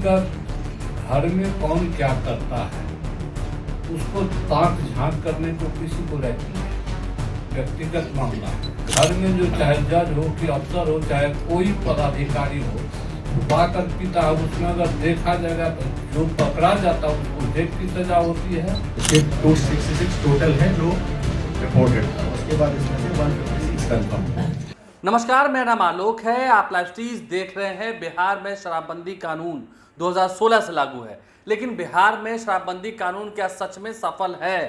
व्यक्तिगत घर में कौन क्या करता है उसको ताक झांक करने को किसी को रहती है। व्यक्तिगत मामला है। घर में जो चाहे जज हो कि अफसर हो चाहे कोई पदाधिकारी हो छुपा कर पीता है, उसमें अगर देखा जाएगा तो जो पकड़ा जाता है उसको जेल की सजा होती है। 266 टोटल है जो रिपोर्टेड था, उसके बाद इसमें से 156 कंफर्म। नमस्कार, मेरा नाम आलोक है। आप लाइव स्ट्रीज देख रहे हैं। बिहार में शराबबंदी कानून 2016 से लागू है, लेकिन बिहार में शराबबंदी कानून क्या सच में सफल है?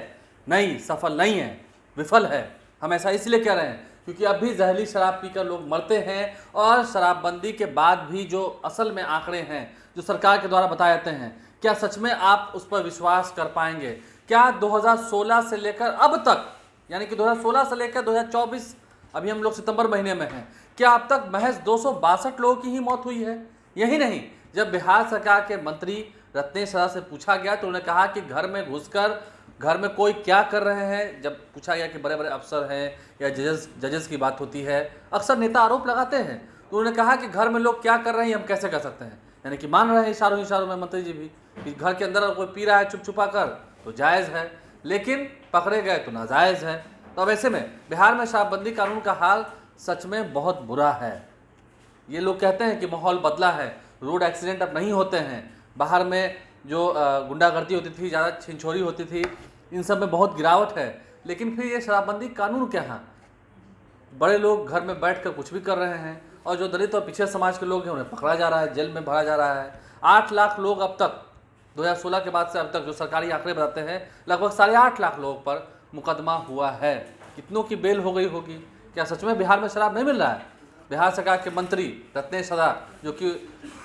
नहीं, सफल नहीं है, विफल है। हम ऐसा इसलिए कह रहे हैं क्योंकि अब भी जहरीली शराब पीकर लोग मरते हैं और शराबबंदी के बाद भी जो असल में आंकड़े हैं जो सरकार के द्वारा बताए जाते हैं, क्या सच में आप उस पर विश्वास कर पाएंगे? क्या 2016 से लेकर अब तक, यानी कि 2016 से लेकर 2024, अभी हम लोग सितंबर महीने में हैं, क्या अब तक महज 262 लोगों की ही मौत हुई है? यही नहीं, जब बिहार सरकार के मंत्री रत्नेश सदा से पूछा गया तो उन्होंने कहा कि घर में घुसकर घर में कोई क्या कर रहे हैं। जब पूछा गया कि बड़े बड़े अफसर हैं या जजेस की बात होती है, अक्सर नेता आरोप लगाते हैं, तो उन्होंने कहा कि घर में लोग क्या कर रहे हैं हम कैसे कर सकते हैं। यानी कि मान रहे हैं इशारों में मंत्री जी भी कि घर के अंदर कोई पी रहा है छुप छुपा कर तो जायज़ है, लेकिन पकड़े गए तो नाजायज़ है। तो अब ऐसे में बिहार में शराबबंदी कानून का हाल सच में बहुत बुरा है। ये लोग कहते हैं कि माहौल बदला है, रोड एक्सीडेंट अब नहीं होते हैं, बाहर में जो गुंडागर्दी होती थी, ज़्यादा छिनछोरी होती थी, इन सब में बहुत गिरावट है। लेकिन फिर ये शराबबंदी कानून क्या है? बड़े लोग घर में बैठकर कुछ भी कर रहे हैं और जो दलित और पिछड़े समाज के लोग हैं उन्हें पकड़ा जा रहा है, जेल में भरा जा रहा है। 8 लाख लोग अब तक 2016 के बाद से अब तक जो सरकारी आंकड़े बताते हैं, लगभग 8.5 लाख लोगों पर मुकदमा हुआ है। कितनों की बेल हो गई होगी? क्या सच में बिहार में शराब नहीं मिल रहा है? बिहार सरकार के मंत्री रत्नेश सदा, जो कि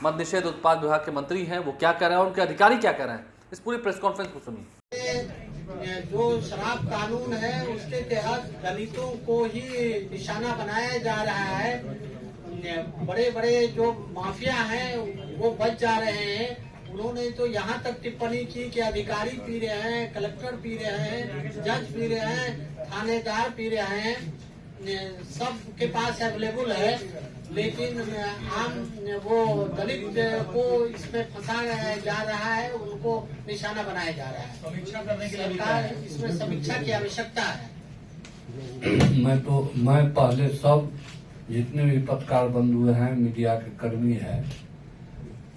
मद्य निषेध उत्पाद विभाग के मंत्री हैं, वो क्या कह रहे हैं और उनके अधिकारी क्या कह रहे हैं, इस पूरी प्रेस कॉन्फ्रेंस को सुनिए। जो शराब कानून है उसके तहत दलितों को ही निशाना बनाया जा रहा है। बड़े बड़े जो माफिया हैं वो बच जा रहे हैं। उन्होंने तो यहाँ तक टिप्पणी की कि अधिकारी पी रहे हैं, कलेक्टर पी रहे हैं, जज पी रहे हैं, थानेदार पी रहे हैं, सब के पास अवेलेबल है, लेकिन आम वो दलित को इसमें फंसाया जा रहा है, उनको निशाना बनाया जा रहा है। समीक्षा करने के लिए सरकार इसमें समीक्षा की आवश्यकता है। मैं पहले सब जितने भी पत्रकार बंधु हैं, मीडिया के कर्मी हैं,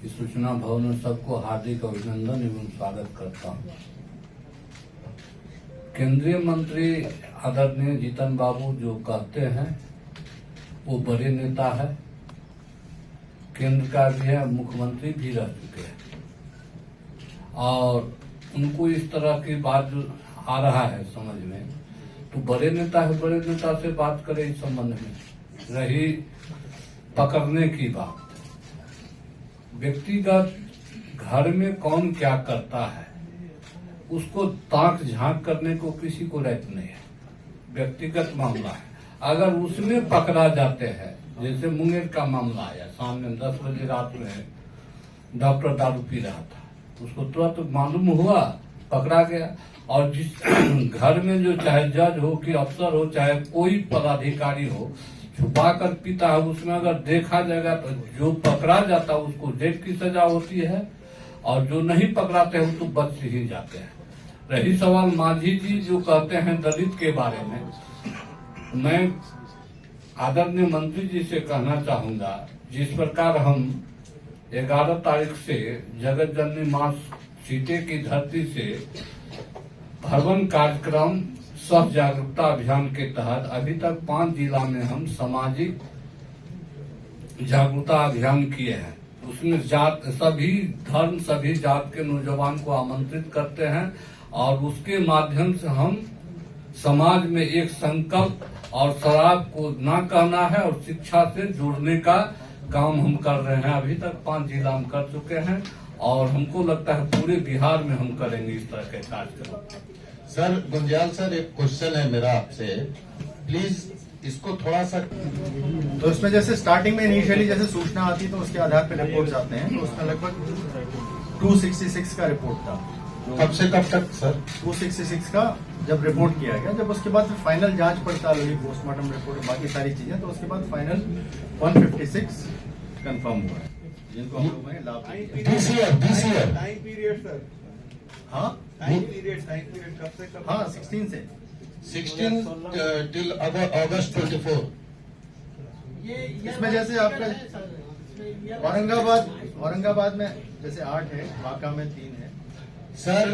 इस सूचना भवन में सबको हार्दिक अभिनंदन एवं स्वागत करता हूँ। केंद्रीय मंत्री आदरणीय जीतन बाबू जो कहते हैं वो बड़े नेता है, केंद्र का भी है, मुख्यमंत्री भी रह चुके हैं, और उनको इस तरह की बात जो आ रहा है समझ में, तो बड़े नेता है, बड़े नेता से बात करें इस संबंध में। रही पकड़ने की बात, व्यक्तिगत घर में कौन क्या करता है उसको ताक झांक करने को किसी को रहती नहीं है। व्यक्तिगत मामला है। अगर उसमें पकड़ा जाते हैं, जैसे मुंगेर का मामला आया, सामने 10 बजे रात में डॉक्टर दारू पी रहा था, उसको तुरंत मालूम हुआ, पकड़ा गया। और जिस घर में जो चाहे जज हो कि अफसर हो चाहे कोई पदाधिकारी हो छुपा कर पीता है, उसमें अगर देखा जाएगा तो जो पकड़ा जाता है उसको जेल की सजा होती है, और जो नहीं पकड़ाते हैं तो बच ही जाते हैं। रही सवाल मांझी जी जो कहते हैं दलित के बारे में, मैं आदरणीय मंत्री जी से कहना चाहूंगा, जिस प्रकार हम 11 तारीख से जगत जननी मां सीते की धरती से भवन कार्यक्रम सह जागरूकता अभियान के तहत अभी तक 5 जिला में हम सामाजिक जागरूकता अभियान किए हैं। उसमें जात सभी धर्म सभी जात के नौजवान को आमंत्रित करते हैं, और उसके माध्यम से हम समाज में एक संकल्प और शराब को ना कहना है और शिक्षा से जोड़ने का काम हम कर रहे हैं। अभी तक 5 जिला हम कर चुके हैं, और हमको लगता है पूरे बिहार में हम करेंगे इस तरह के कार्यक्रम। सर गुंजाल सर, एक क्वेश्चन है मेरा आपसे, प्लीज इसको थोड़ा सा। तो इसमें जैसे स्टार्टिंग में इनिशियली जैसे सूचना आती है तो उसके आधार पर रिपोर्ट आते हैं, तो उसमें लगभग 266 का रिपोर्ट था। कब से कब तक सर? 266 का जब रिपोर्ट किया गया, जब उसके बाद फाइनल जांच पड़ताल हुई, पोस्टमार्टम रिपोर्ट बाकी सारी चीजें, तो उसके बाद फाइनल 156 कंफर्म हुआ है। जिनको हम लोगों ने लाभ दिया। This year time period sir, हाँ टाइम पीरियड कब से कब? हाँ 16 से 16 till August 24. ये इसमें जैसे आपका औरंगाबाद में जैसे 8 है, बांका में 3 है। Sir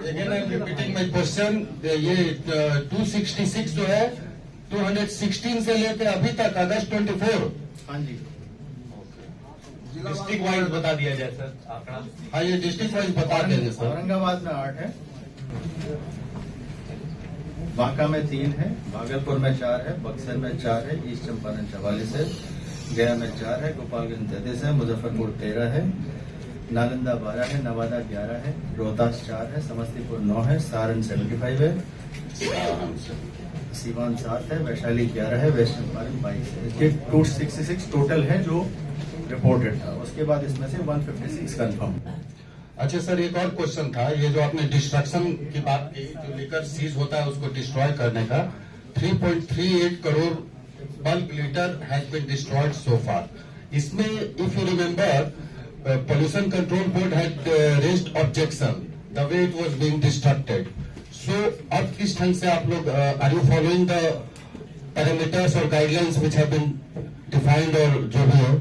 again I am repeating my question. ये 266 जो है 216 से लेकर अभी तक अगस्त 24। हाँ जी, डिस्ट्रिक्ट वाइज बता दिया जाए सर आंकड़ा। हाँ, ये डिस्ट्रिक्ट वाइज बता देंगे सर। औरंगाबाद में 8 है, बांका में 3 है, भागलपुर में 4 है, बक्सर में 4 है, ईस्ट चंपारण 44 है, गया में 4 है, गोपालगंज 33 है, मुजफ्फरपुर 13 है, नालंदा 12 है, नवादा 11 है, रोहतास 4 है, समस्तीपुर 9 है, सारण 75 है, सीवान 7 है, वैशाली 11 है, वेस्ट चंपारण 22 है। इसके 266 टोटल है जो रिपोर्टेड था। उसके बाद इसमें से 156 कंफर्म। अच्छा सर, एक और क्वेश्चन था। ये जो आपने डिस्ट्रक्शन की बात की, जो लीकर सीज होता है उसको डिस्ट्रॉय करने का, 3.38 crore bulk litre has been destroyed so far. इसमें if you remember, pollution control board had raised objection the way it was being destructed. So अब किस ढंग से आप लोग are you following the parameters और guidelines which have been defined, और जो भी हो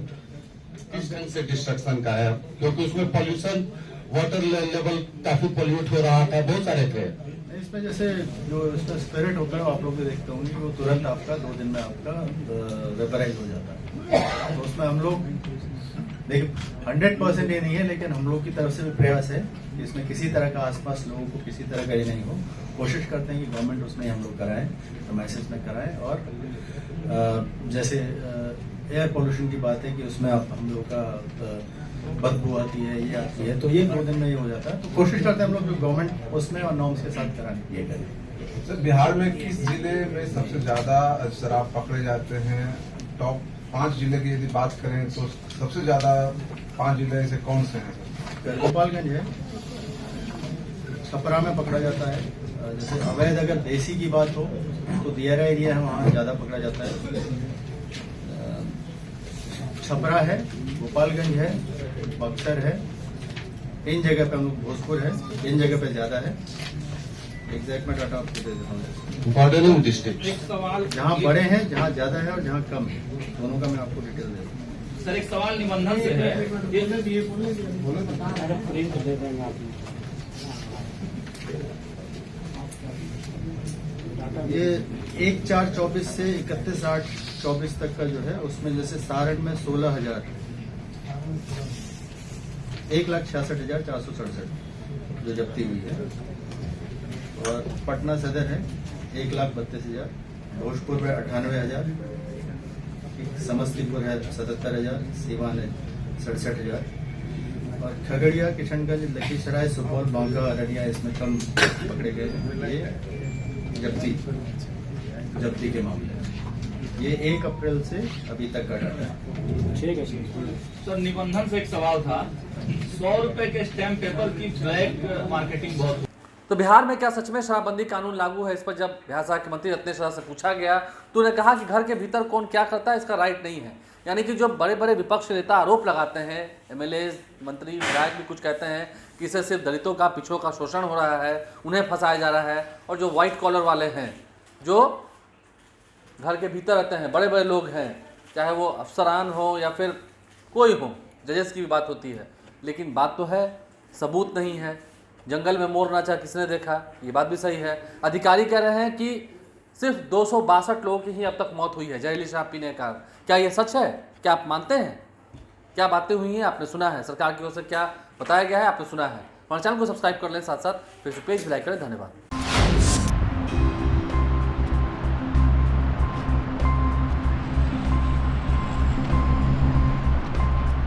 किस ढंग से डिस्ट्रक्शन का है? क्योंकि उसमें पोल्यूशन, वाटर लेवल काफी पोल्यूट हो रहा था, बहुत सारे थे। इसमें जैसे जो इसका स्पिरिट होता है वो आप लोग भी देखते होंगे कि वो तुरंत आपका 2 दिन में आपका वेपराइज हो जाता है। तो उसमें हम लोग देखिए 100% ये नहीं है, लेकिन हम लोग की तरफ से भी प्रयास है कि इसमें किसी तरह का आसपास लोगों को किसी तरह का ये नहीं हो। कोशिश करते हैं कि गवर्नमेंट उसमें हम लोग कराएं, तो मैसेज में कराएं। और जैसे एयर पोल्यूशन की बात है कि उसमें हम लोग का बदबू आती है, ये आती है, तो ये 2 दिन में ये हो जाता है। तो कोशिश करते हैं हम लोग जो गवर्नमेंट उसमें और नॉर्म्स के साथ कराने की ये करें। सर बिहार में किस जिले में सबसे ज्यादा शराब पकड़े जाते हैं? टॉप 5 जिले की यदि बात करें तो सबसे ज्यादा 5 जिले ऐसे कौन से हैं सर? गोपालगंज है, छपरा में पकड़ा जाता है। जैसे अवैध अगर देसी की बात हो तो दियारा एरिया है, वहाँ ज्यादा पकड़ा जाता है। छपरा है, गोपालगंज है, बक्सर है, इन जगह पे हम लोग, भोजपुर है, इन जगह पे ज्यादा है। एग्जैक्ट में डाटा आपको दे देता हूँ। बॉर्डरिंग डिस्ट्रिक्ट जहाँ बड़े हैं, जहाँ ज्यादा है और जहाँ कम है, दोनों का मैं आपको डिटेल दे दूँ। सर एक सवाल निबंधन से है। ये 1/4/24 से 31/8/24 तक का जो है, उसमें जैसे सारण में 16,000, 1,66,467 जो जब्ती हुई है। और पटना सदर है 1,32,000, भोजपुर में 98,000, समस्तीपुर है 77,000, सीवान है 67,000, और खगड़िया, किशनगंज, लखीसराय, सुपौल, बांका, अररिया इसमें कम पकड़े गए। ये जब्ती के मामले हैं। ये 1 अप्रैल से अभी तक का डाटा है। ठीक है सर, निबंधन से एक सवाल था। 100 रुपए के स्टैम्प पेपर की ब्लैक मार्केटिंग बहुत। तो बिहार में क्या सच में शराबबंदी कानून लागू है? इस पर जब बिहार सरकार के मंत्री रत्नेश्वर राय से पूछा गया तो उन्होंने कहा कि घर के भीतर कौन क्या करता है इसका राइट नहीं है। यानी कि जो बड़े बड़े विपक्ष नेता आरोप लगाते हैं, एमएलए, मंत्री, विधायक भी कुछ कहते हैं कि इससे सिर्फ दलितों का, पिछड़ों का शोषण हो रहा है, उन्हें फंसाया जा रहा है। और जो व्हाइट कॉलर वाले हैं, जो घर के भीतर रहते हैं, बड़े बड़े लोग हैं, चाहे वो अफसरान हो या फिर कोई हो, जजेस की भी बात होती है, लेकिन बात तो है, सबूत नहीं है। जंगल में मोर नाचा किसने देखा, ये बात भी सही है। अधिकारी कह रहे हैं कि सिर्फ 262 लोगों की ही अब तक मौत हुई है जहरीली शराब पीने का। क्या ये सच है? क्या आप मानते हैं? क्या बातें हुई हैं आपने सुना है? सरकार की ओर से क्या बताया गया है आपने सुना है? हमारे चैनल को सब्सक्राइब कर लें, साथ साथ फेसबुक पेज भी लाइक करें। धन्यवाद।